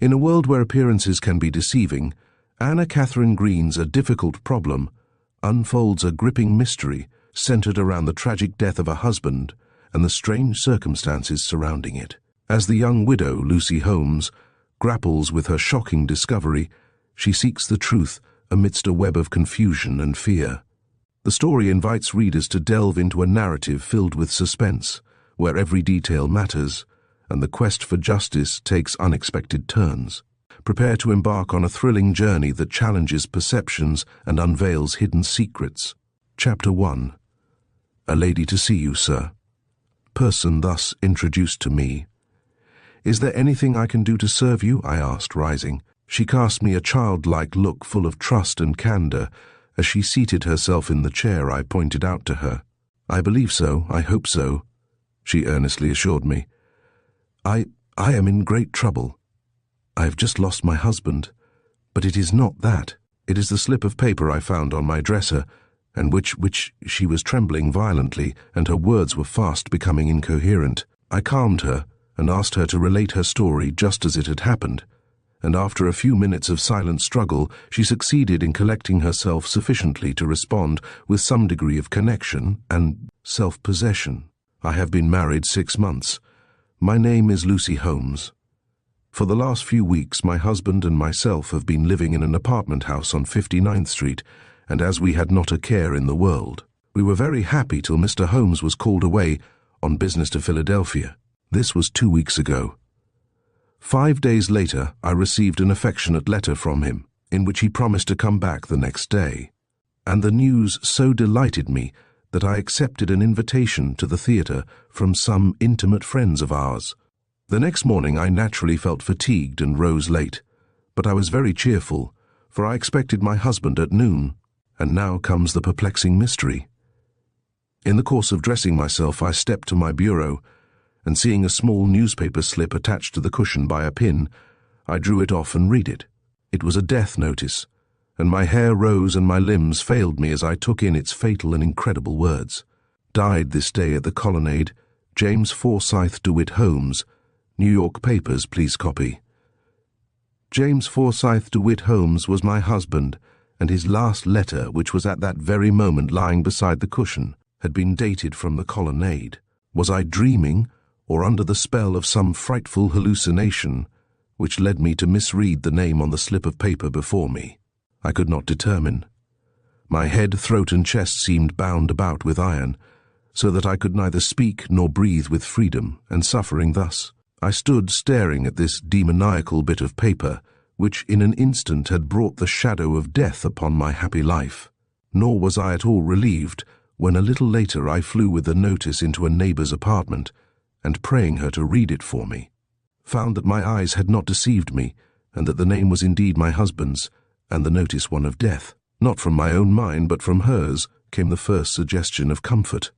In a world where appearances can be deceiving, Anna Katharine Green's A Difficult Problem unfolds a gripping mystery centered around the tragic death of a husband and the strange circumstances surrounding it. As the young widow, Lucy Holmes, grapples with her shocking discovery, she seeks the truth amidst a web of confusion and fear. The story invites readers to delve into a narrative filled with suspense, where every detail matters, and the quest for justice takes unexpected turns. Prepare to embark on a thrilling journey that challenges perceptions and unveils hidden secrets. Chapter 1. A lady to see you, sir. Person thus introduced to me. Is there anything I can do to serve you? I asked, rising. She cast me a childlike look full of trust and candor as she seated herself in the chair I pointed out to her. I believe so, I hope so, she earnestly assured me. I am in great trouble. I have just lost my husband, but it is not that. It is the slip of paper I found on my dresser, and which she was trembling violently, and her words were fast becoming incoherent. I calmed her and asked her to relate her story just as it had happened, and after a few minutes of silent struggle, she succeeded in collecting herself sufficiently to respond with some degree of connection and self-possession. I have been married 6 months. My name is Lucy Holmes. For the last few weeks, my husband and myself have been living in an apartment house on 59th Street, and as we had not a care in the world, we were very happy till Mr. Holmes was called away on business to Philadelphia. This was 2 weeks ago. 5 days later, I received an affectionate letter from him, in which he promised to come back the next day, and the news so delighted me that I accepted an invitation to the theatre from some intimate friends of ours. The next morning I naturally felt fatigued and rose late, but I was very cheerful, for I expected my husband at noon, and now comes the perplexing mystery. In the course of dressing myself, I stepped to my bureau, and seeing a small newspaper slip attached to the cushion by a pin, I drew it off and read it. It was a death notice, and my hair rose and my limbs failed me as I took in its fatal and incredible words. Died this day at the Colonnade, James Forsyth DeWitt Holmes. New York papers, please copy. James Forsyth DeWitt Holmes was my husband, and his last letter, which was at that very moment lying beside the cushion, had been dated from the Colonnade. Was I dreaming, or under the spell of some frightful hallucination, which led me to misread the name on the slip of paper before me? I could not determine. My head, throat, and chest seemed bound about with iron, so that I could neither speak nor breathe with freedom, and suffering thus, I stood staring at this demoniacal bit of paper, which in an instant had brought the shadow of death upon my happy life. Nor was I at all relieved when a little later I flew with the notice into a neighbor's apartment, and praying her to read it for me, found that my eyes had not deceived me, and that the name was indeed my husband's, and the notice one of death. Not from my own mind, but from hers, came the first suggestion of comfort.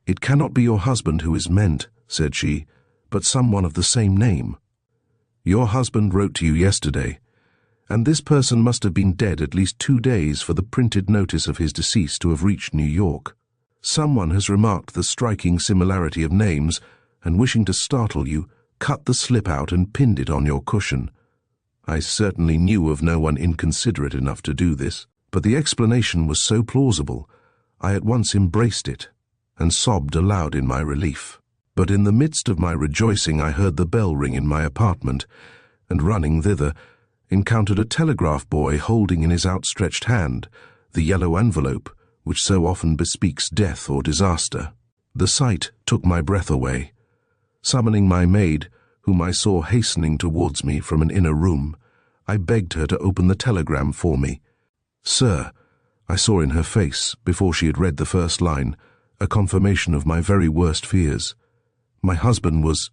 "It cannot be your husband who is meant," said she, "but someone of the same name. Your husband wrote to you yesterday, and this person must have been dead at least 2 days for the printed notice of his decease to have reached New York. Someone has remarked the striking similarity of names, and wishing to startle you, cut the slip out and pinned it on your cushion. I certainly knew of no one inconsiderate enough to do this, but the explanation was so plausible, I at once embraced it, and sobbed aloud in my relief. But in the midst of my rejoicing I heard the bell ring in my apartment, and running thither, encountered a telegraph boy holding in his outstretched hand the yellow envelope which so often bespeaks death or disaster. The sight took my breath away. Summoning my maid, whom I saw hastening towards me from an inner room, I begged her to open the telegram for me. "Sir," I saw in her face, before she had read the first line, a confirmation of my very worst fears. My husband was—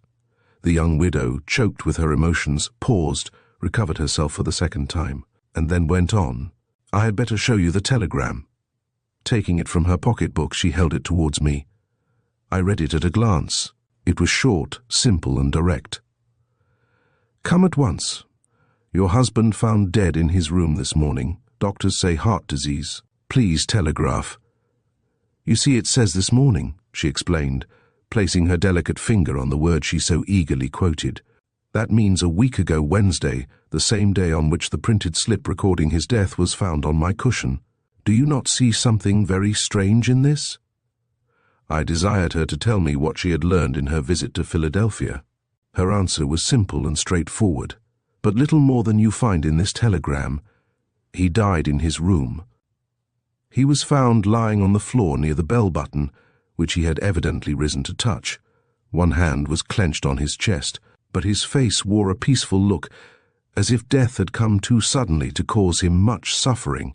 The young widow, choked with her emotions, paused, recovered herself for the second time, and then went on. "I had better show you the telegram." Taking it from her pocketbook, she held it towards me. I read it at a glance. It was short, simple, and direct. "Come at once. Your husband found dead in his room this morning. Doctors say heart disease. Please telegraph." "You see, it says this morning," she explained, placing her delicate finger on the word she so eagerly quoted. That means a week ago Wednesday, the same day on which the printed slip recording his death was found on my cushion. Do you not see something very strange in this? I desired her to tell me what she had learned in her visit to Philadelphia. Her answer was simple and straightforward, but little more than you find in this telegram. He died in his room. He was found lying on the floor near the bell button, which he had evidently risen to touch. One hand was clenched on his chest, but his face wore a peaceful look, as if death had come too suddenly to cause him much suffering.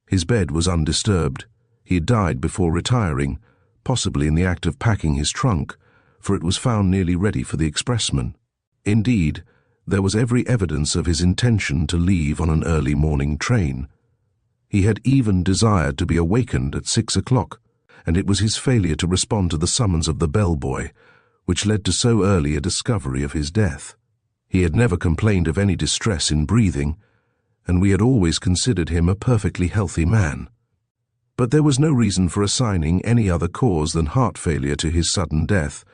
His bed was undisturbed. He had died before retiring, possibly in the act of packing his trunk, for it was found nearly ready for the expressman. Indeed, there was every evidence of his intention to leave on an early morning train. He had even desired to be awakened at 6 o'clock, and it was his failure to respond to the summons of the bellboy which led to so early a discovery of his death. He had never complained of any distress in breathing, and we had always considered him a perfectly healthy man. But there was no reason for assigning any other cause than heart failure to his sudden death,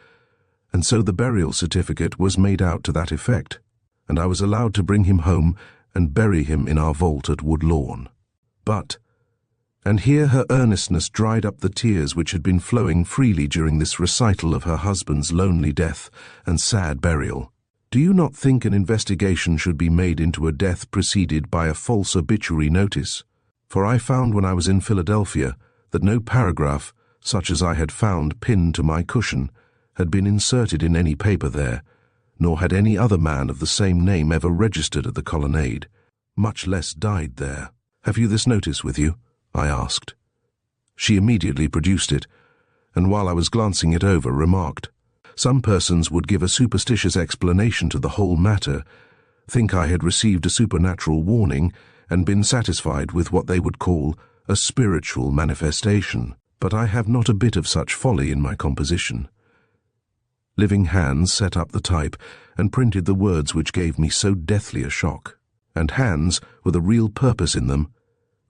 and so the burial certificate was made out to that effect, and I was allowed to bring him home and bury him in our vault at Woodlawn. But, and here her earnestness dried up the tears which had been flowing freely during this recital of her husband's lonely death and sad burial, do you not think an investigation should be made into a death preceded by a false obituary notice? For I found when I was in Philadelphia that no paragraph, such as I had found pinned to my cushion, had been inserted in any paper there, nor had any other man of the same name ever registered at the Colonnade, much less died there. Have you this notice with you? I asked. She immediately produced it, and while I was glancing it over, remarked, "Some persons would give a superstitious explanation to the whole matter, think I had received a supernatural warning, and been satisfied with what they would call a spiritual manifestation, but I have not a bit of such folly in my composition." Living hands set up the type and printed the words which gave me so deathly a shock, and hands, with a real purpose in them,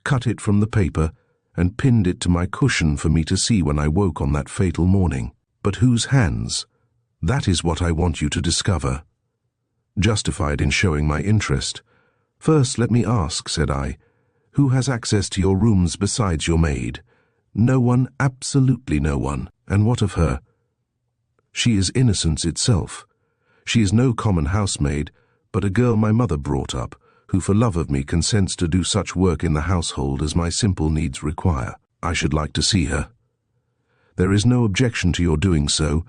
cut it from the paper and pinned it to my cushion for me to see when I woke on that fatal morning. But whose hands? That is what I want you to discover. Justified in showing my interest. "First, let me ask," said I, "who has access to your rooms besides your maid?" "No one, absolutely no one." "And what of her?" "She is innocence itself. She is no common housemaid, but a girl my mother brought up, who for love of me consents to do such work in the household as my simple needs require. I should like to see her." "There is no objection to your doing so,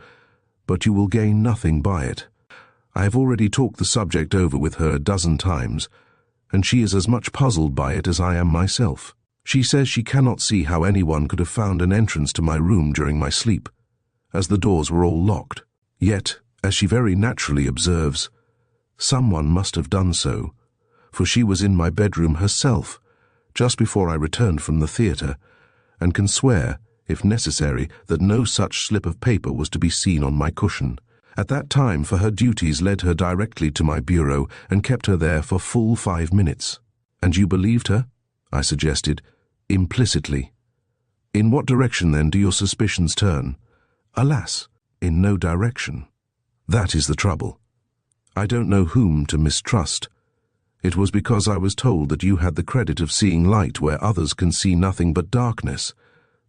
but you will gain nothing by it. I have already talked the subject over with her a dozen times, and she is as much puzzled by it as I am myself. She says she cannot see how anyone could have found an entrance to my room during my sleep, as the doors were all locked. Yet, as she very naturally observes, someone must have done so, for she was in my bedroom herself, just before I returned from the theatre, and can swear, if necessary, that no such slip of paper was to be seen on my cushion. At that time, for her duties led her directly to my bureau and kept her there for full 5 minutes. "And you believed her?" I suggested, implicitly. "In what direction, then, do your suspicions turn?" "Alas, in no direction. That is the trouble. I don't know whom to mistrust. It was because I was told that you had the credit of seeing light where others can see nothing but darkness,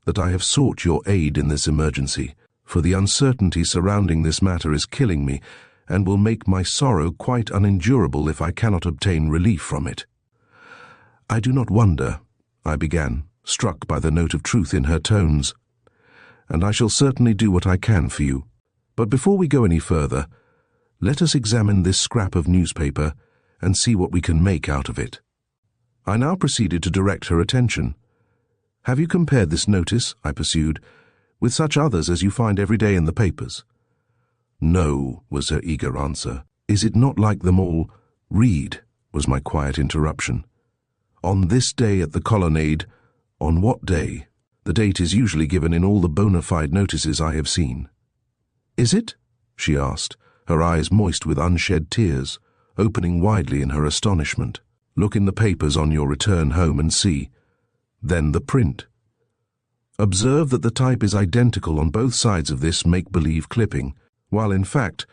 that I have sought your aid in this emergency, for the uncertainty surrounding this matter is killing me, and will make my sorrow quite unendurable if I cannot obtain relief from it." "I do not wonder," I began, struck by the note of truth in her tones, "and I shall certainly do what I can for you. But before we go any further, let us examine this scrap of newspaper and see what we can make out of it." I now proceeded to direct her attention. "Have you compared this notice," I pursued, "with such others as you find every day in the papers?" "No," was her eager answer. "Is it not like them all?" "Read," was my quiet interruption. "On this day at the Colonnade." "On what day?" "The date is usually given in all the bona fide notices I have seen." "Is it?" she asked, her eyes moist with unshed tears, opening widely in her astonishment. "Look in the papers on your return home and see. Then the print. Observe that the type is identical on both sides of this make-believe clipping, while in fact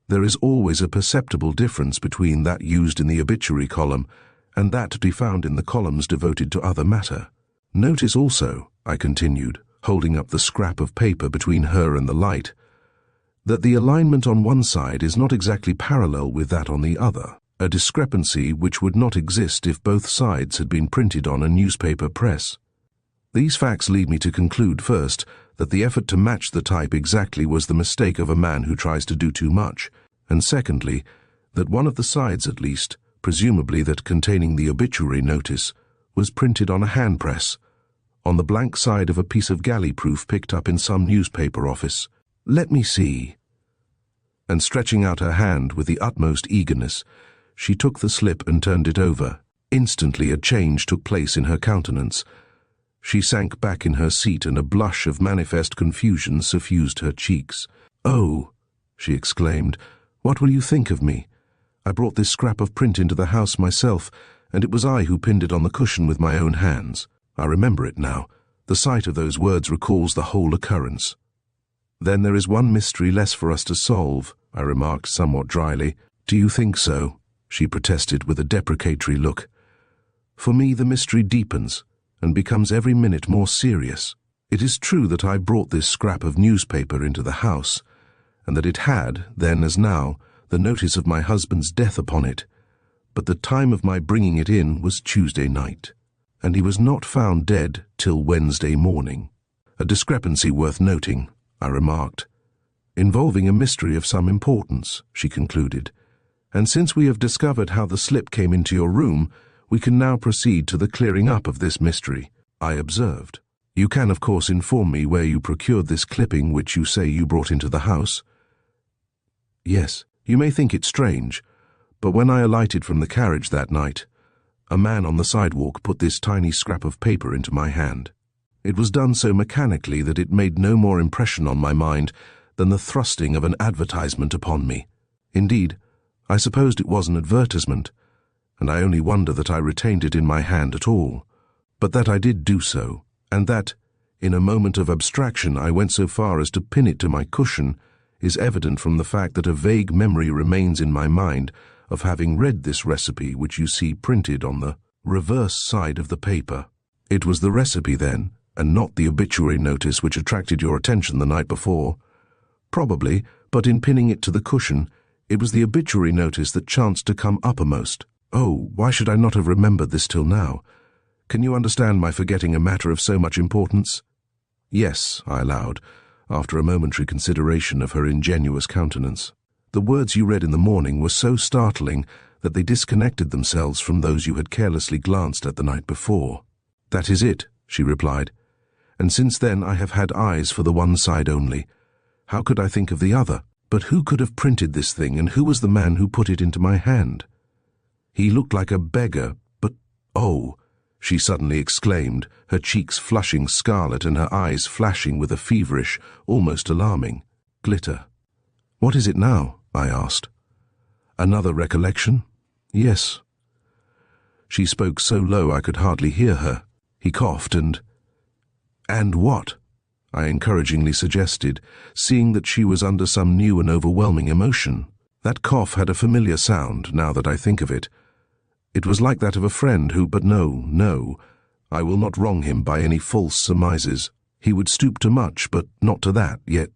There is always a perceptible difference between that used in the obituary column and that to be found in the columns devoted to other matter. Notice also, I continued, holding up the scrap of paper between her and the light, that the alignment on one side is not exactly parallel with that on the other, a discrepancy which would not exist if both sides had been printed on a newspaper press. These facts lead me to conclude, first, that the effort to match the type exactly was the mistake of a man who tries to do too much, and secondly, that one of the sides at least, presumably that containing the obituary notice, was printed on a hand press, on the blank side of a piece of galley-proof picked up in some newspaper office. Let me see. And stretching out her hand with the utmost eagerness, she took the slip and turned it over. Instantly a change took place in her countenance. She sank back in her seat and a blush of manifest confusion suffused her cheeks. "Oh," she exclaimed, "what will you think of me? I brought this scrap of print into the house myself, and it was I who pinned it on the cushion with my own hands. I remember it now. The sight of those words recalls the whole occurrence." "Then there is one mystery less for us to solve," I remarked somewhat dryly. "Do you think so?" she protested with a deprecatory look. "For me the mystery deepens and becomes every minute more serious. It is true that I brought this scrap of newspaper into the house, and that it had, then as now, the notice of my husband's death upon it, but the time of my bringing it in was Tuesday night, and he was not found dead till Wednesday morning. A discrepancy worth noting," I remarked. "Involving a mystery of some importance," she concluded. "And since we have discovered how the slip came into your room, we can now proceed to the clearing up of this mystery," I observed. "You can, of course, inform me where you procured this clipping which you say you brought into the house?" "Yes, you may think it strange, but when I alighted from the carriage that night, a man on the sidewalk put this tiny scrap of paper into my hand. It was done so mechanically that it made no more impression on my mind than the thrusting of an advertisement upon me. Indeed, I supposed it was an advertisement, and I only wonder that I retained it in my hand at all. But that I did do so, and that, in a moment of abstraction, I went so far as to pin it to my cushion, is evident from the fact that a vague memory remains in my mind of having read this recipe which you see printed on the reverse side of the paper. It was the recipe, then, and not the obituary notice which attracted your attention the night before?" "Probably, but in pinning it to the cushion, it was the obituary notice that chanced to come uppermost." "Oh, why should I not have remembered this till now? Can you understand my forgetting a matter of so much importance?" "Yes," I allowed, after a momentary consideration of her ingenuous countenance. "The words you read in the morning were so startling that they disconnected themselves from those you had carelessly glanced at the night before." "That is it," she replied, "and since then I have had eyes for the one side only. How could I think of the other? But who could have printed this thing, and who was the man who put it into my hand? He looked like a beggar, but oh!" she suddenly exclaimed, her cheeks flushing scarlet and her eyes flashing with a feverish, almost alarming glitter. "What is it now?" I asked. "Another recollection?" "Yes." She spoke so low I could hardly hear her. He coughed and what?" I encouragingly suggested, seeing that she was under some new and overwhelming emotion. That cough had a familiar sound, now that I think of it. It was like that of a friend who, but no, I will not wrong him by any false surmises. He would stoop to much, but not to that, yet.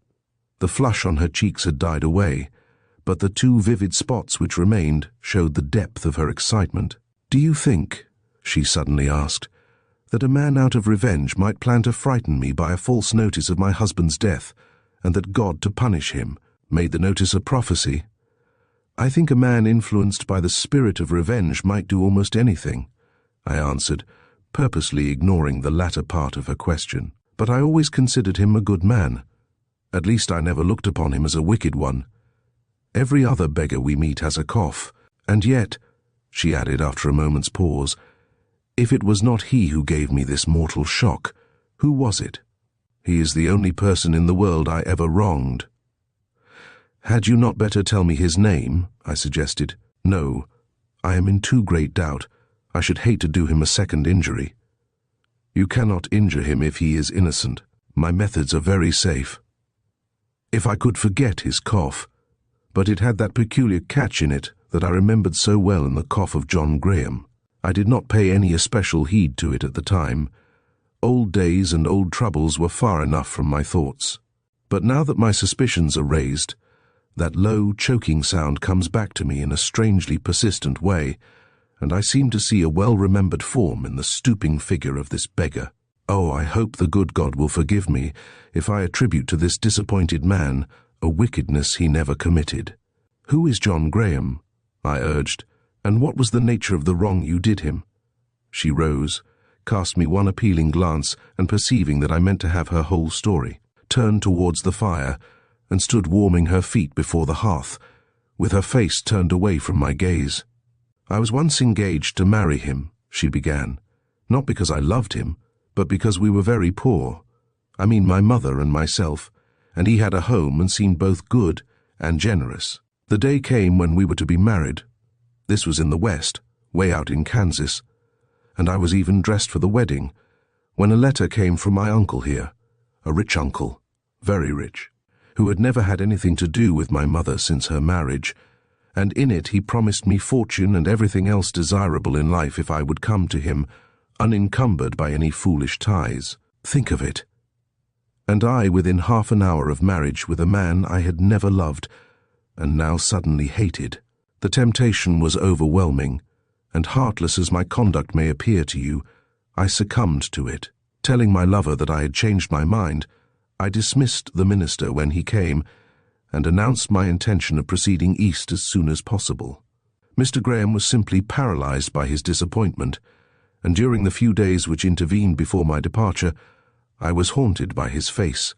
The flush on her cheeks had died away, but the two vivid spots which remained showed the depth of her excitement. "Do you think," she suddenly asked, "that a man out of revenge might plan to frighten me by a false notice of my husband's death, and that God, to punish him, made the notice a prophecy? I think a man influenced by the spirit of revenge might do almost anything," I answered, purposely ignoring the latter part of her question. "But I always considered him a good man. At least I never looked upon him as a wicked one. Every other beggar we meet has a cough, and yet," she added after a moment's pause, "if it was not he who gave me this mortal shock, who was it? He is the only person in the world I ever wronged." "Had you not better tell me his name?" I suggested. "No, I am in too great doubt. I should hate to do him a second injury." "You cannot injure him if he is innocent. My methods are very safe." "If I could forget his cough. but it had that peculiar catch in it that I remembered so well in the cough of John Graham. I did not pay any especial heed to it at the time. Old days and old troubles were far enough from my thoughts. But now that my suspicions are raised, that low, choking sound comes back to me in a strangely persistent way, and I seem to see a well-remembered form in the stooping figure of this beggar. Oh, I hope the good God will forgive me if I attribute to this disappointed man a wickedness he never committed. "Who is John Graham?" I urged, "and what was the nature of the wrong you did him?" She rose, cast me one appealing glance, and perceiving that I meant to have her whole story, turned towards the fire and stood warming her feet before the hearth, with her face turned away from my gaze. "I was once engaged to marry him," she began, "not because I loved him, but because we were very poor. I mean my mother and myself, and he had a home and seemed both good and generous. The day came when we were to be married. This was in the West, way out in Kansas, and I was even dressed for the wedding, when a letter came from my uncle here, a rich uncle, very rich, who had never had anything to do with my mother since her marriage, and in it he promised me fortune and everything else desirable in life if I would come to him, unencumbered by any foolish ties. Think of it! And I within half an hour of marriage with a man I had never loved, and now suddenly hated. The temptation was overwhelming, and heartless as my conduct may appear to you, I succumbed to it. Telling my lover that I had changed my mind, I dismissed the minister when he came, and announced my intention of proceeding east as soon as possible. Mr. Graham was simply paralyzed by his disappointment, and during the few days which intervened before my departure, I was haunted by his face,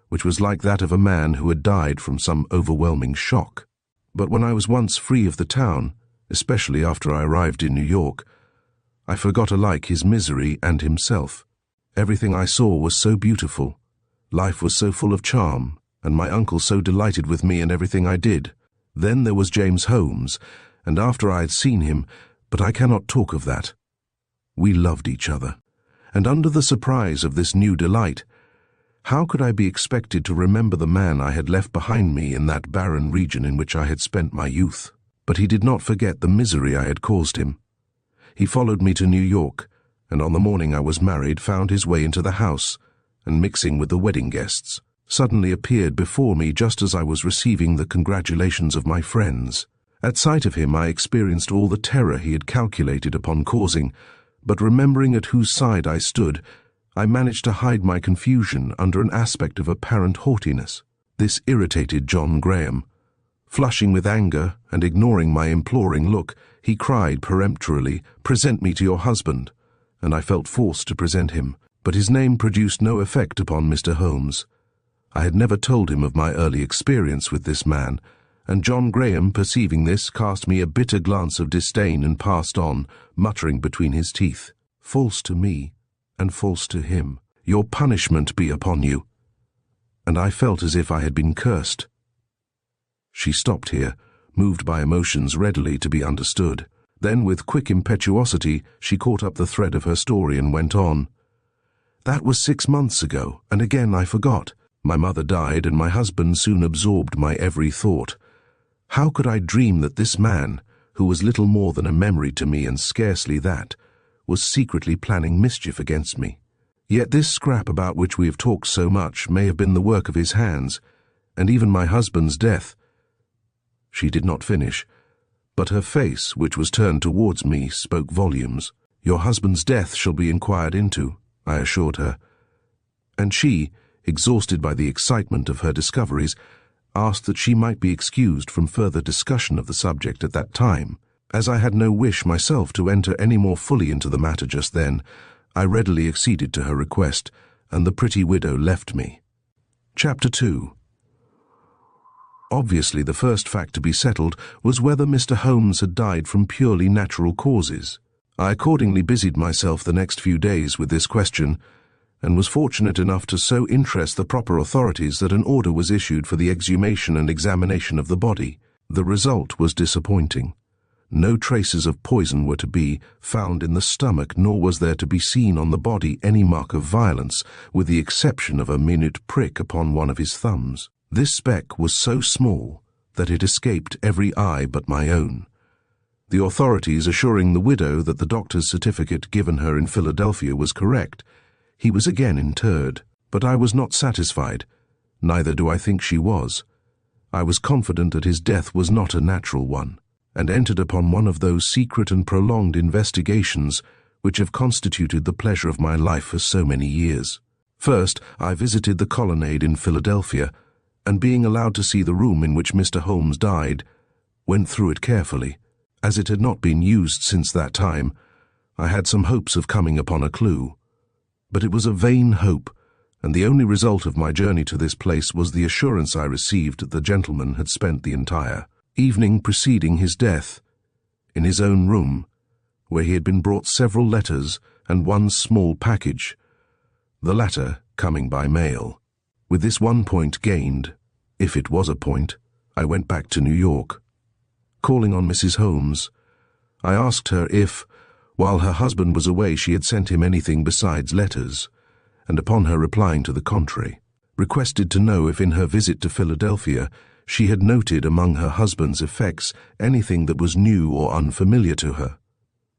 which was like that of a man who had died from some overwhelming shock. But when I was once free of the town, especially after I arrived in New York, I forgot alike his misery and himself. Everything I saw was so beautiful, life was so full of charm, and my uncle so delighted with me and everything I did. Then there was James Holmes, and after I had seen him, but I cannot talk of that. We loved each other, and under the surprise of this new delight, how could I be expected to remember the man I had left behind me in that barren region in which I had spent my youth? But he did not forget the misery I had caused him. He followed me to New York, and on the morning I was married found his way into the house, and mixing with the wedding guests, suddenly appeared before me just as I was receiving the congratulations of my friends. At sight of him I experienced all the terror he had calculated upon causing, but remembering at whose side I stood, I managed to hide my confusion under an aspect of apparent haughtiness. This irritated John Graham. Flushing with anger and ignoring my imploring look, he cried peremptorily, "Present me to your husband," and I felt forced to present him. But his name produced no effect upon Mr. Holmes. I had never told him of my early experience with this man, and John Graham, perceiving this, cast me a bitter glance of disdain and passed on, muttering between his teeth, "False to me, and false to him. Your punishment be upon you." And I felt as if I had been cursed. She stopped here, moved by emotions readily to be understood. Then, with quick impetuosity, she caught up the thread of her story and went on. "That was 6 months ago, and again I forgot. My mother died, and my husband soon absorbed my every thought. How could I dream that this man, who was little more than a memory to me and scarcely that, was secretly planning mischief against me? Yet this scrap about which we have talked so much may have been the work of his hands, and even my husband's death—" She did not finish, but her face, which was turned towards me, spoke volumes. "Your husband's death shall be inquired into," I assured her. And she, exhausted by the excitement of her discoveries, asked that she might be excused from further discussion of the subject at that time. As I had no wish myself to enter any more fully into the matter just then, I readily acceded to her request, and the pretty widow left me. Chapter 2. Obviously, the first fact to be settled was whether Mr. Holmes had died from purely natural causes. I accordingly busied myself the next few days with this question, and was fortunate enough to so interest the proper authorities that an order was issued for the exhumation and examination of the body. The result was disappointing. No traces of poison were to be found in the stomach, nor was there to be seen on the body any mark of violence, with the exception of a minute prick upon one of his thumbs. This speck was so small that it escaped every eye but my own. The authorities assuring the widow that the doctor's certificate given her in Philadelphia was correct, he was again interred. But I was not satisfied, neither do I think she was. I was confident that his death was not a natural one, and entered upon one of those secret and prolonged investigations which have constituted the pleasure of my life for so many years. First, I visited the colonnade in Philadelphia, and being allowed to see the room in which Mr. Holmes died, went through it carefully. As it had not been used since that time, I had some hopes of coming upon a clue. But it was a vain hope, and the only result of my journey to this place was the assurance I received that the gentleman had spent the entire evening preceding his death in his own room, where he had been brought several letters and one small package, the latter coming by mail. With this one point gained, if it was a point, I went back to New York. Calling on Mrs. Holmes, I asked her if, while her husband was away, she had sent him anything besides letters, and upon her replying to the contrary, requested to know if in her visit to Philadelphia she had noted among her husband's effects anything that was new or unfamiliar to her.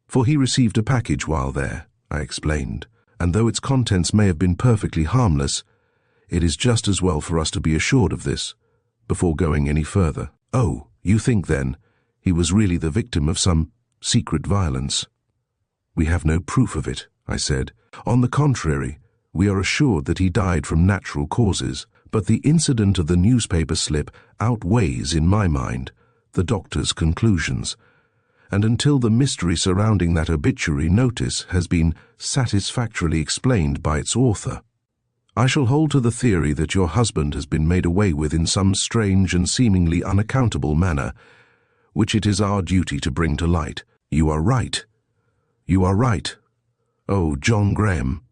For he received a package while there, I explained, and though its contents may have been perfectly harmless, it is just as well for us to be assured of this before going any further. Oh, you think then he was really the victim of some secret violence? We have no proof of it, I said. On the contrary, we are assured that he died from natural causes, but the incident of the newspaper slip outweighs, in my mind, the doctor's conclusions, and until the mystery surrounding that obituary notice has been satisfactorily explained by its author, I shall hold to the theory that your husband has been made away with in some strange and seemingly unaccountable manner, which it is our duty to bring to light. You are right. You are right. Oh, John Graham.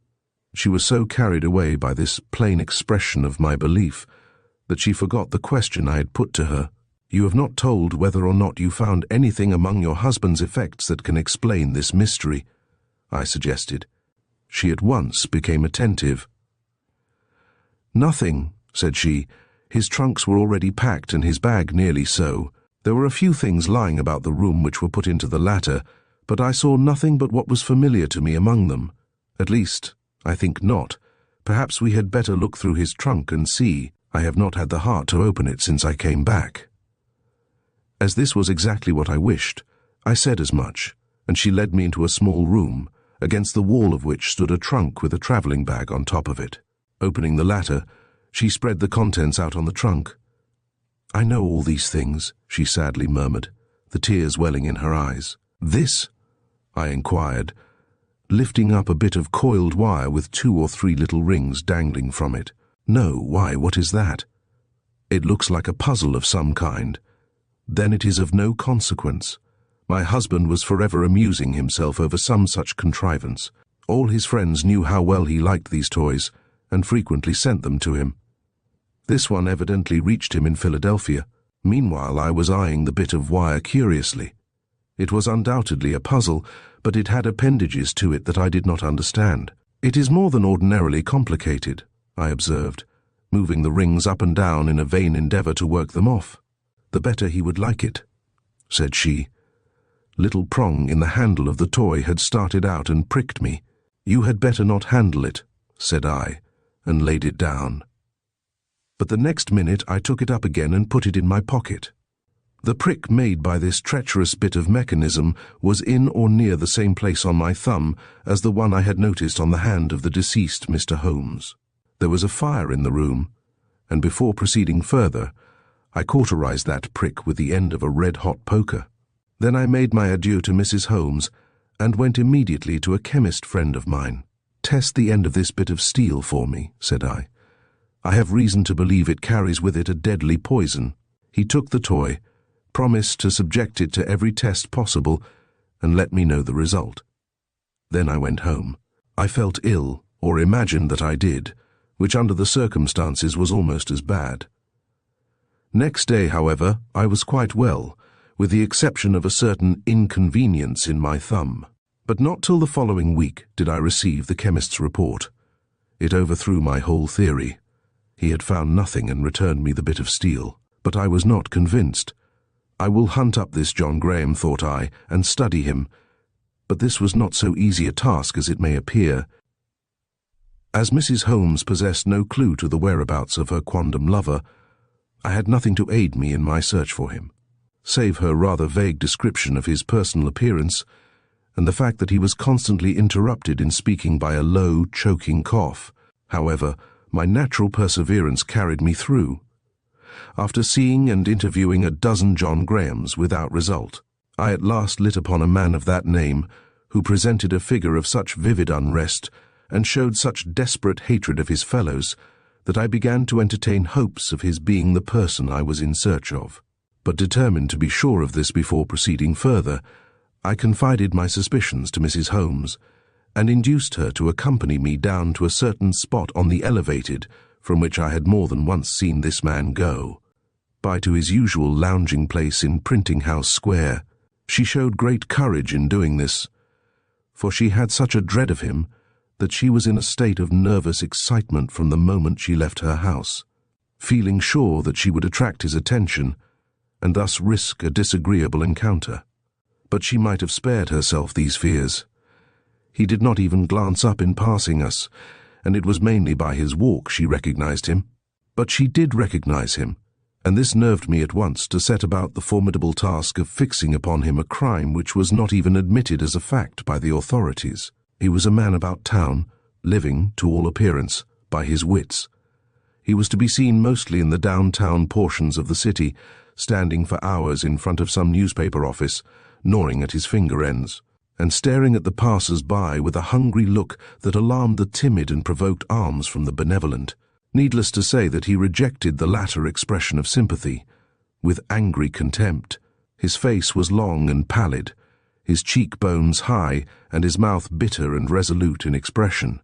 She was so carried away by this plain expression of my belief that she forgot the question I had put to her. You have not told whether or not you found anything among your husband's effects that can explain this mystery, I suggested. She at once became attentive. Nothing, said she. His trunks were already packed and his bag nearly so. There were a few things lying about the room which were put into the latter, but I saw nothing but what was familiar to me among them. At least, I think not. Perhaps we had better look through his trunk and see. I have not had the heart to open it since I came back. As this was exactly what I wished, I said as much, and she led me into a small room, against the wall of which stood a trunk with a travelling bag on top of it. Opening the latter, she spread the contents out on the trunk. I know all these things, she sadly murmured, the tears welling in her eyes. This? I inquired, lifting up a bit of coiled wire with 2 or 3 little rings dangling from it. No, why, what is that? It looks like a puzzle of some kind. Then it is of no consequence. My husband was forever amusing himself over some such contrivance. All his friends knew how well he liked these toys, and frequently sent them to him. This one evidently reached him in Philadelphia. Meanwhile, I was eyeing the bit of wire curiously. It was undoubtedly a puzzle, but it had appendages to it that I did not understand. It is more than ordinarily complicated, I observed, moving the rings up and down in a vain endeavour to work them off. The better he would like it, said she. Little prong in the handle of the toy had started out and pricked me. You had better not handle it, said I, and laid it down. But the next minute I took it up again and put it in my pocket. The prick made by this treacherous bit of mechanism was in or near the same place on my thumb as the one I had noticed on the hand of the deceased Mr. Holmes. There was a fire in the room, and before proceeding further, I cauterized that prick with the end of a red-hot poker. Then I made my adieu to Mrs. Holmes and went immediately to a chemist friend of mine. Test the end of this bit of steel for me, said I. I have reason to believe it carries with it a deadly poison. He took the toy, promised to subject it to every test possible, and let me know the result. Then I went home. I felt ill, or imagined that I did, which under the circumstances was almost as bad. Next day, however, I was quite well, with the exception of a certain inconvenience in my thumb. But not till the following week did I receive the chemist's report. It overthrew my whole theory. He had found nothing and returned me the bit of steel. But I was not convinced. I will hunt up this John Graham, thought I, and study him. But this was not so easy a task as it may appear. As Mrs. Holmes possessed no clue to the whereabouts of her quondam lover, I had nothing to aid me in my search for him, save her rather vague description of his personal appearance, and the fact that he was constantly interrupted in speaking by a low, choking cough. However, my natural perseverance carried me through. After seeing and interviewing a dozen John Grahams without result, I at last lit upon a man of that name who presented a figure of such vivid unrest and showed such desperate hatred of his fellows that I began to entertain hopes of his being the person I was in search of. But determined to be sure of this before proceeding further, I confided my suspicions to Mrs. Holmes and induced her to accompany me down to a certain spot on the elevated from which I had more than once seen this man go, by to his usual lounging place in Printing House Square. She showed great courage in doing this, for she had such a dread of him that she was in a state of nervous excitement from the moment she left her house, feeling sure that she would attract his attention and thus risk a disagreeable encounter. But she might have spared herself these fears. He did not even glance up in passing us, and it was mainly by his walk she recognized him. But she did recognize him, and this nerved me at once to set about the formidable task of fixing upon him a crime which was not even admitted as a fact by the authorities. He was a man about town, living, to all appearance, by his wits. He was to be seen mostly in the downtown portions of the city, standing for hours in front of some newspaper office, gnawing at his finger ends, and staring at the passers-by with a hungry look that alarmed the timid and provoked alms from the benevolent. Needless to say that he rejected the latter expression of sympathy with angry contempt. His face was long and pallid, his cheekbones high, and his mouth bitter and resolute in expression.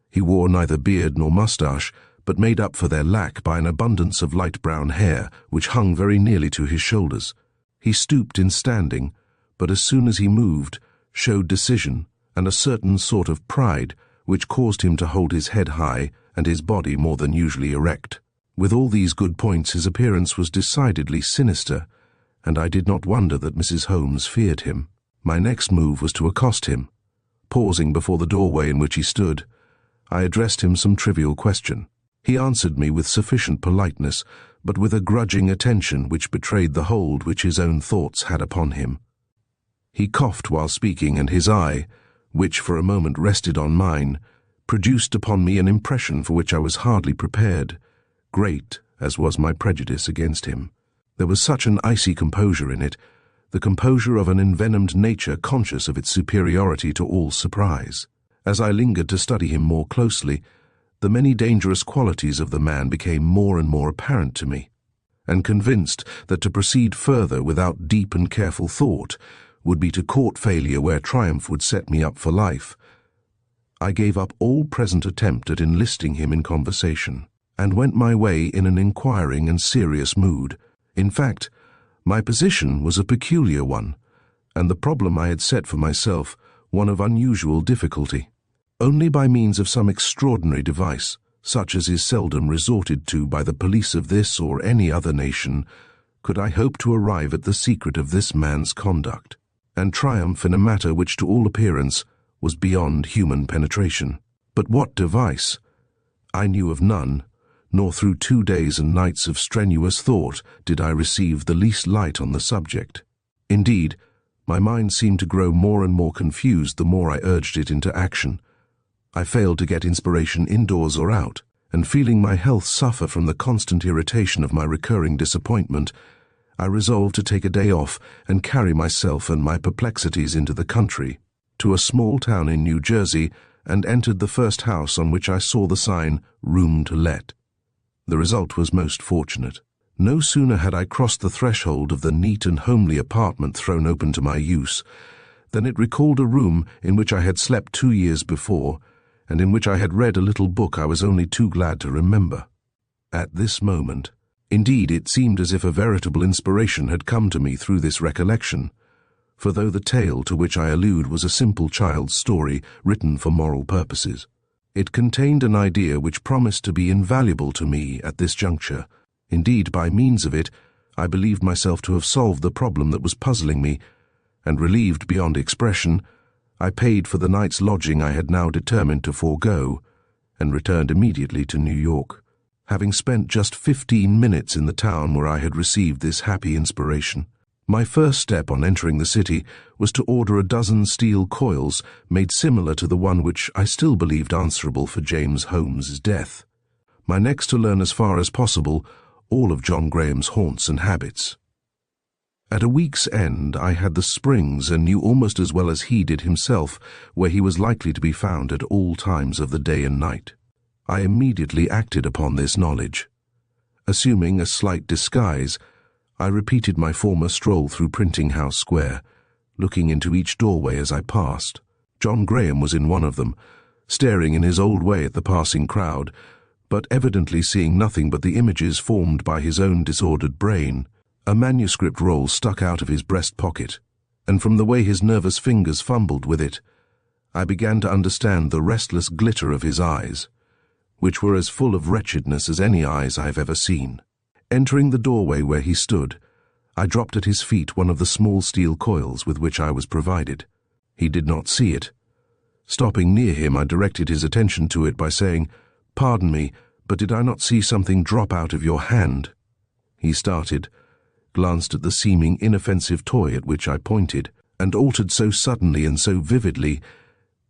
He wore neither beard nor moustache, but made up for their lack by an abundance of light brown hair, which hung very nearly to his shoulders. He stooped in standing, but as soon as he moved, showed decision and a certain sort of pride which caused him to hold his head high and his body more than usually erect. With all these good points, his appearance was decidedly sinister, and I did not wonder that Mrs. Holmes feared him. My next move was to accost him. Pausing before the doorway in which he stood, I addressed him some trivial question. He answered me with sufficient politeness, but with a grudging attention which betrayed the hold which his own thoughts had upon him. He coughed while speaking, and his eye, which for a moment rested on mine, produced upon me an impression for which I was hardly prepared, great as was my prejudice against him. There was such an icy composure in it, the composure of an envenomed nature conscious of its superiority to all surprise. As I lingered to study him more closely, the many dangerous qualities of the man became more and more apparent to me, and convinced that to proceed further without deep and careful thought would be to court failure where triumph would set me up for life, I gave up all present attempt at enlisting him in conversation, and went my way in an inquiring and serious mood. In fact, my position was a peculiar one, and the problem I had set for myself one of unusual difficulty. Only by means of some extraordinary device, such as is seldom resorted to by the police of this or any other nation, could I hope to arrive at the secret of this man's conduct, and triumph in a matter which to all appearance was beyond human penetration. But what device? I knew of none, nor through 2 days and nights of strenuous thought did I receive the least light on the subject. Indeed, my mind seemed to grow more and more confused the more I urged it into action. I failed to get inspiration indoors or out, and feeling my health suffer from the constant irritation of my recurring disappointment, I resolved to take a day off and carry myself and my perplexities into the country, to a small town in New Jersey, and entered the first house on which I saw the sign, "Room to Let." The result was most fortunate. No sooner had I crossed the threshold of the neat and homely apartment thrown open to my use, than it recalled a room in which I had slept 2 years before, and in which I had read a little book I was only too glad to remember. At this moment, indeed, it seemed as if a veritable inspiration had come to me through this recollection, for though the tale to which I allude was a simple child's story written for moral purposes, it contained an idea which promised to be invaluable to me at this juncture. Indeed, by means of it, I believed myself to have solved the problem that was puzzling me, and relieved beyond expression, I paid for the night's lodging I had now determined to forego, and returned immediately to New York, having spent just 15 minutes in the town where I had received this happy inspiration. My first step on entering the city was to order a dozen steel coils made similar to the one which I still believed answerable for James Holmes' death. My next to learn as far as possible all of John Graham's haunts and habits. At a week's end I had the springs and knew almost as well as he did himself where he was likely to be found at all times of the day and night. I immediately acted upon this knowledge. Assuming a slight disguise, I repeated my former stroll through Printing House Square, looking into each doorway as I passed. John Graham was in one of them, staring in his old way at the passing crowd, but evidently seeing nothing but the images formed by his own disordered brain. A manuscript roll stuck out of his breast pocket, and from the way his nervous fingers fumbled with it, I began to understand the restless glitter of his eyes, which were as full of wretchedness as any eyes I have ever seen. Entering the doorway where he stood, I dropped at his feet one of the small steel coils with which I was provided. He did not see it. Stopping near him, I directed his attention to it by saying, "Pardon me, but did I not see something drop out of your hand?" He started, glanced at the seeming inoffensive toy at which I pointed, and altered so suddenly and so vividly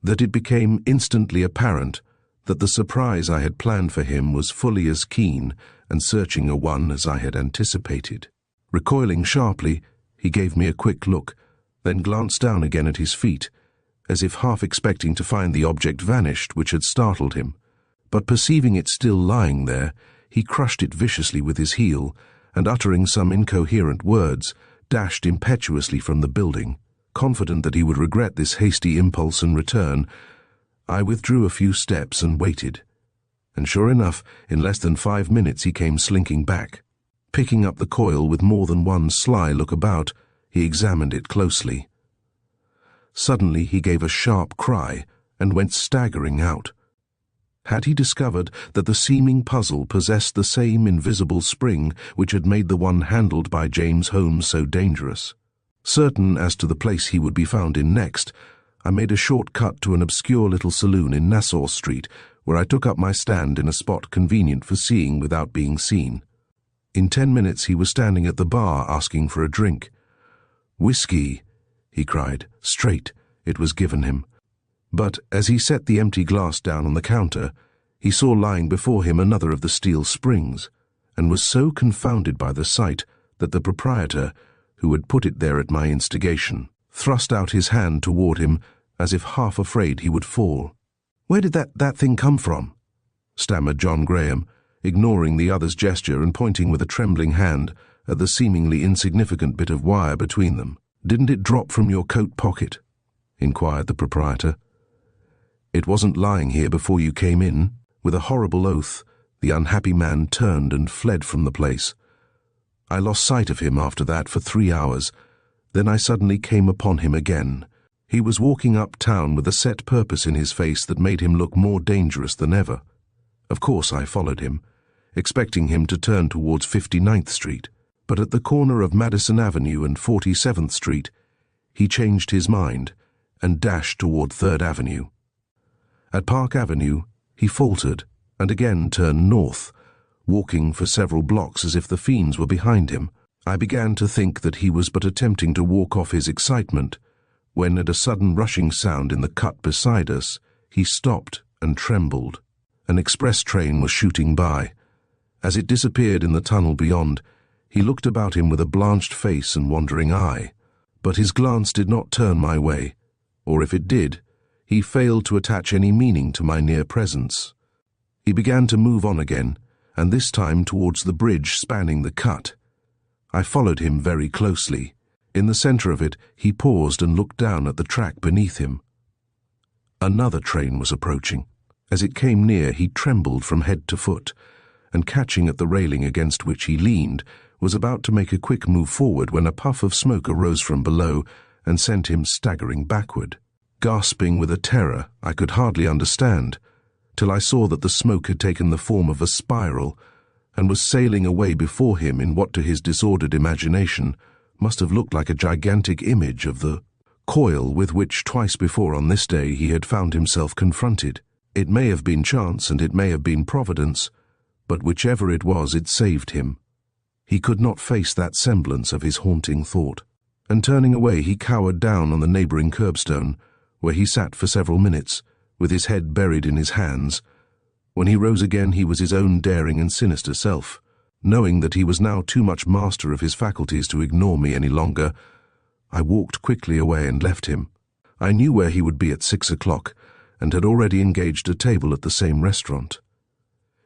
that it became instantly apparent that the surprise I had planned for him was fully as keen and searching a one as I had anticipated. Recoiling sharply, he gave me a quick look, then glanced down again at his feet, as if half expecting to find the object vanished which had startled him. But perceiving it still lying there, he crushed it viciously with his heel, and uttering some incoherent words, dashed impetuously from the building. Confident that he would regret this hasty impulse and return, I withdrew a few steps and waited. And sure enough, in less than 5 minutes he came slinking back. Picking up the coil with more than one sly look about, he examined it closely. Suddenly he gave a sharp cry and went staggering out. Had he discovered that the seeming puzzle possessed the same invisible spring which had made the one handled by James Holmes so dangerous? Certain as to the place he would be found in next, I made a short cut to an obscure little saloon in Nassau Street, where I took up my stand in a spot convenient for seeing without being seen. In 10 minutes he was standing at the bar asking for a drink. "Whiskey," he cried. Straight, it was given him. But as he set the empty glass down on the counter, he saw lying before him another of the steel springs, and was so confounded by the sight that the proprietor, who had put it there at my instigation, thrust out his hand toward him as if half afraid he would fall. "Where did that thing come from?" stammered John Graham, ignoring the other's gesture and pointing with a trembling hand at the seemingly insignificant bit of wire between them. "Didn't it drop from your coat pocket?" inquired the proprietor. "It wasn't lying here before you came in." With a horrible oath, the unhappy man turned and fled from the place. I lost sight of him after that for 3 hours. Then I suddenly came upon him again. He was walking uptown with a set purpose in his face that made him look more dangerous than ever. Of course I followed him, expecting him to turn towards 59th Street, but at the corner of Madison Avenue and 47th Street, he changed his mind and dashed toward 3rd Avenue. At Park Avenue, he faltered and again turned north, walking for several blocks as if the fiends were behind him. I began to think that he was but attempting to walk off his excitement, when at a sudden rushing sound in the cut beside us, he stopped and trembled. An express train was shooting by. As it disappeared in the tunnel beyond, he looked about him with a blanched face and wandering eye, but his glance did not turn my way, or if it did, he failed to attach any meaning to my near presence. He began to move on again, and this time towards the bridge spanning the cut. I followed him very closely. In the center of it, he paused and looked down at the track beneath him. Another train was approaching. As it came near, he trembled from head to foot, and catching at the railing against which he leaned, was about to make a quick move forward when a puff of smoke arose from below and sent him staggering backward. Gasping with a terror I could hardly understand, till I saw that the smoke had taken the form of a spiral, and was sailing away before him in what to his disordered imagination must have looked like a gigantic image of the coil with which twice before on this day he had found himself confronted. It may have been chance and it may have been providence, but whichever it was, it saved him. He could not face that semblance of his haunting thought, and turning away he cowered down on the neighbouring curbstone, where he sat for several minutes, with his head buried in his hands. When he rose again he was his own daring and sinister self. Knowing that he was now too much master of his faculties to ignore me any longer, I walked quickly away and left him. I knew where he would be at 6 o'clock, and had already engaged a table at the same restaurant.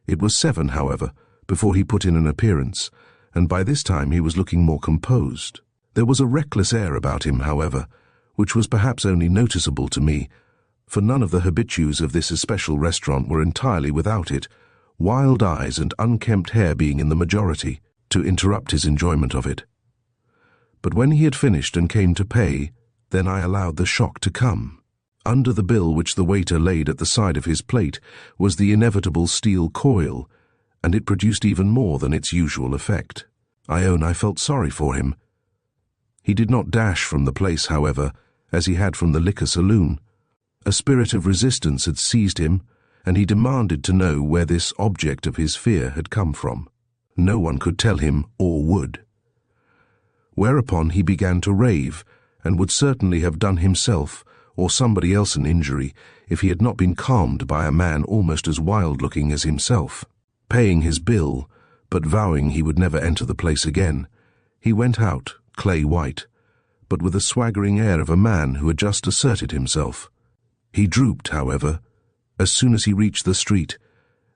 It was 7, however, before he put in an appearance, and by this time he was looking more composed. There was a reckless air about him, however, which was perhaps only noticeable to me, for none of the habitués of this especial restaurant were entirely without it, wild eyes and unkempt hair being in the majority, to interrupt his enjoyment of it. But when he had finished and came to pay, then I allowed the shock to come. Under the bill which the waiter laid at the side of his plate was the inevitable steel coil, and it produced even more than its usual effect. I own I felt sorry for him. He did not dash from the place, however, as he had from the liquor saloon. A spirit of resistance had seized him, and he demanded to know where this object of his fear had come from. No one could tell him, or would. Whereupon he began to rave, and would certainly have done himself or somebody else an injury if he had not been calmed by a man almost as wild-looking as himself. Paying his bill, but vowing he would never enter the place again, he went out, clay-white, but with a swaggering air of a man who had just asserted himself. He drooped, however, as soon as he reached the street,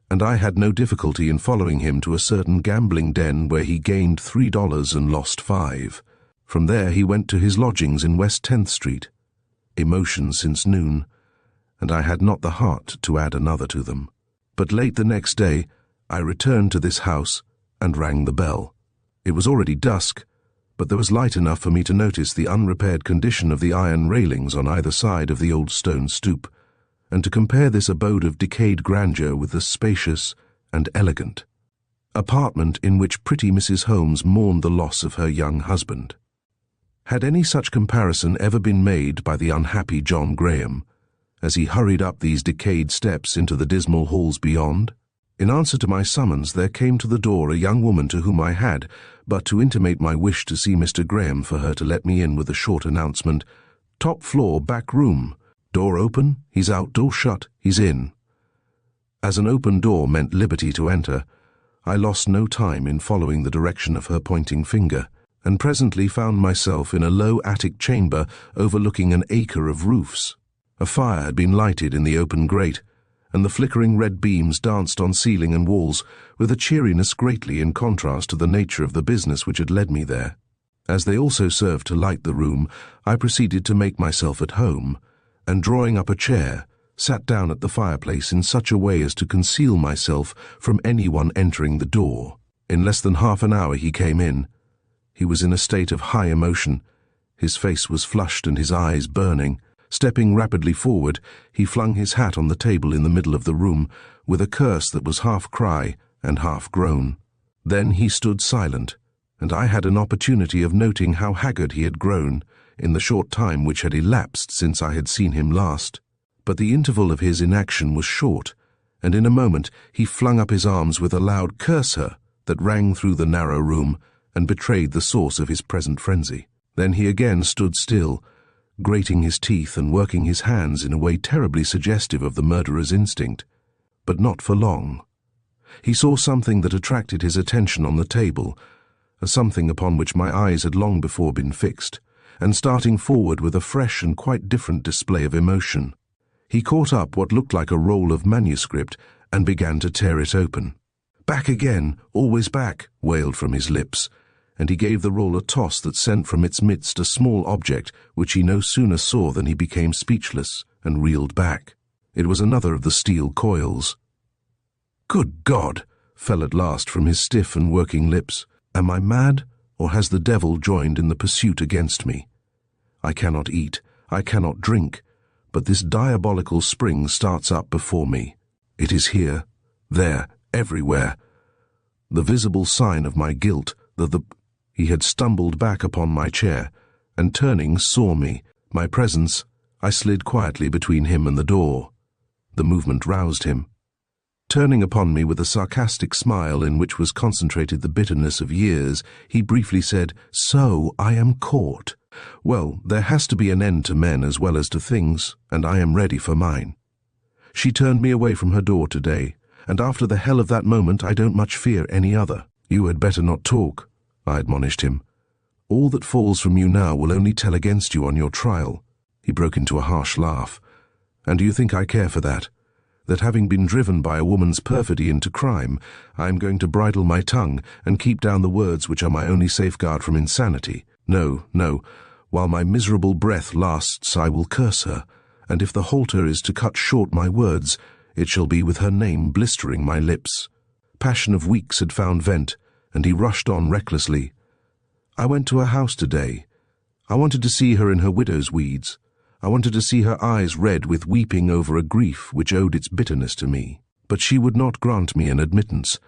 and I had no difficulty in following him to a certain gambling den where he gained $3 and lost 5. From there he went to his lodgings in West 10th Street. Emotion since noon, and I had not the heart to add another to them. But late the next day I returned to this house and rang the bell. It was already dusk, but there was light enough for me to notice the unrepaired condition of the iron railings on either side of the old stone stoop, and to compare this abode of decayed grandeur with the spacious and elegant apartment in which pretty Mrs. Holmes mourned the loss of her young husband. Had any such comparison ever been made by the unhappy John Graham, as he hurried up these decayed steps into the dismal halls beyond? In answer to my summons, there came to the door a young woman to whom I had but to intimate my wish to see Mr. Graham for her to let me in with a short announcement, "Top floor, back room. Door open, he's out, door shut, he's in." As an open door meant liberty to enter, I lost no time in following the direction of her pointing finger, and presently found myself in a low attic chamber overlooking an acre of roofs. A fire had been lighted in the open grate, and the flickering red beams danced on ceiling and walls with a cheeriness greatly in contrast to the nature of the business which had led me there. As they also served to light the room, I proceeded to make myself at home, and drawing up a chair, sat down at the fireplace in such a way as to conceal myself from anyone entering the door. In less than half an hour he came in. He was in a state of high emotion. His face was flushed and his eyes burning. Stepping rapidly forward, he flung his hat on the table in the middle of the room, with a curse that was half cry and half groan. Then he stood silent, and I had an opportunity of noting how haggard he had grown in the short time which had elapsed since I had seen him last. But the interval of his inaction was short, and in a moment he flung up his arms with a loud "Curse her!" that rang through the narrow room and betrayed the source of his present frenzy. Then he again stood still, grating his teeth and working his hands in a way terribly suggestive of the murderer's instinct. But not for long. He saw something that attracted his attention on the table, a something upon which my eyes had long before been fixed, and starting forward with a fresh and quite different display of emotion, he caught up what looked like a roll of manuscript and began to tear it open. "Back again, always back," wailed from his lips, and he gave the roll a toss that sent from its midst a small object which he no sooner saw than he became speechless and reeled back. It was another of the steel coils. "Good God!" fell at last from his stiff and working lips. "Am I mad, or has the devil joined in the pursuit against me? I cannot eat, I cannot drink, but this diabolical spring starts up before me. It is here, there, everywhere. the visible sign of my guilt. He had stumbled back upon my chair, and turning saw me. My presence, I slid quietly between him and the door. The movement roused him. Turning upon me with a sarcastic smile in which was concentrated the bitterness of years, he briefly said, "So I am caught. Well, there has to be an end to men as well as to things, and I am ready for mine. She turned me away from her door today, and after the hell of that moment I don't much fear any other." "You had better not talk," I admonished him. "All that falls from you now will only tell against you on your trial." He broke into a harsh laugh. "And do you think I care for that? That having been driven by a woman's perfidy into crime, I am going to bridle my tongue and keep down the words which are my only safeguard from insanity? No, no. While my miserable breath lasts, I will curse her, and if the halter is to cut short my words, it shall be with her name blistering my lips." Passion of weeks had found vent, and he rushed on recklessly. "I went to her house today. I wanted to see her in her widow's weeds. I wanted to see her eyes red with weeping over a grief which owed its bitterness to me. But she would not grant me an admittance.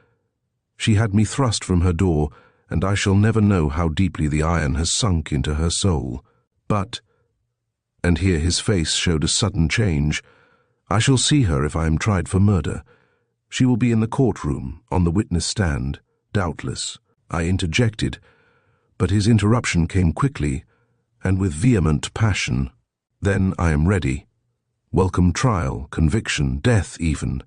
She had me thrust from her door, and I shall never know how deeply the iron has sunk into her soul. But," and here his face showed a sudden change, "I shall see her if I am tried for murder. She will be in the courtroom, on the witness stand, doubtless." I interjected, but his interruption came quickly, and with vehement passion. "Then I am ready. Welcome trial, conviction, death even.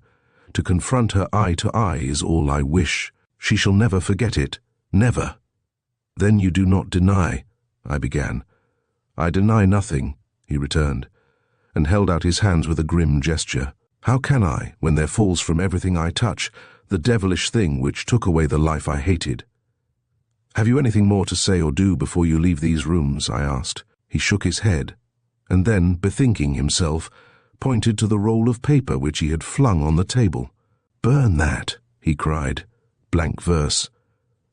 To confront her eye to eye is all I wish. She shall never forget it. Never." "Then you do not deny," I began. "I deny nothing," he returned, and held out his hands with a grim gesture. "How can I, when there falls from everything I touch the devilish thing which took away the life I hated?" "Have you anything more to say or do before you leave these rooms?" I asked. He shook his head, and then, bethinking himself, pointed to the roll of paper which he had flung on the table. "Burn that," he cried. Blank verse.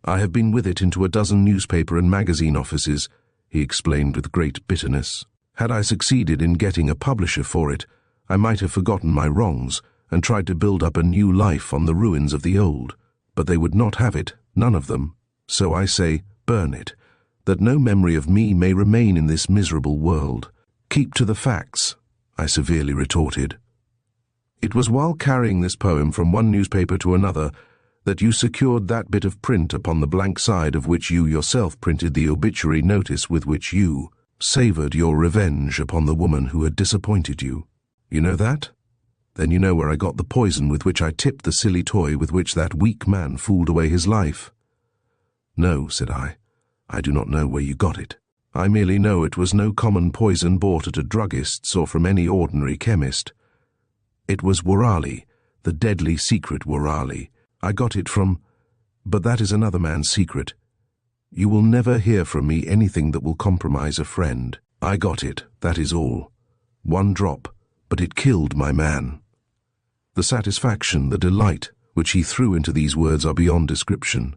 "I have been with it into a dozen newspaper and magazine offices," he explained with great bitterness. "Had I succeeded in getting a publisher for it, I might have forgotten my wrongs and tried to build up a new life on the ruins of the old. But they would not have it, none of them. So I say, burn it, that no memory of me may remain in this miserable world." "Keep to the facts," I severely retorted. "It was while carrying this poem from one newspaper to another that you secured that bit of print upon the blank side of which you yourself printed the obituary notice with which you savoured your revenge upon the woman who had disappointed you. You know that? Then you know where I got the poison with which I tipped the silly toy with which that weak man fooled away his life." "No," said I do not know where you got it. I merely know it was no common poison bought at a druggist's or from any ordinary chemist. It was woorali, the deadly secret woorali. I got it from... but that is another man's secret. You will never hear from me anything that will compromise a friend. I got it, that is all. One drop, but it killed my man." The satisfaction, the delight, which he threw into these words are beyond description.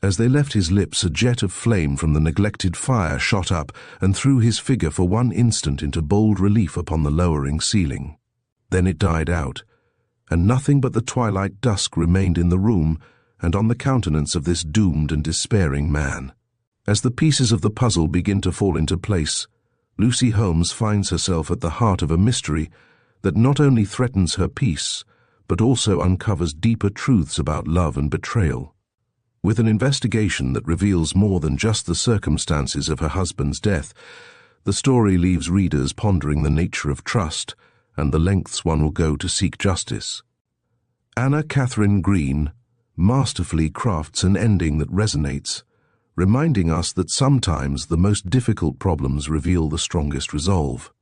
As they left his lips, a jet of flame from the neglected fire shot up and threw his figure for one instant into bold relief upon the lowering ceiling. Then it died out, and nothing but the twilight dusk remained in the room and on the countenance of this doomed and despairing man. As the pieces of the puzzle begin to fall into place, Lucy Holmes finds herself at the heart of a mystery that not only threatens her peace, but also uncovers deeper truths about love and betrayal. With an investigation that reveals more than just the circumstances of her husband's death, the story leaves readers pondering the nature of trust and the lengths one will go to seek justice. Anna Katharine Green masterfully crafts an ending that resonates, reminding us that sometimes the most difficult problems reveal the strongest resolve.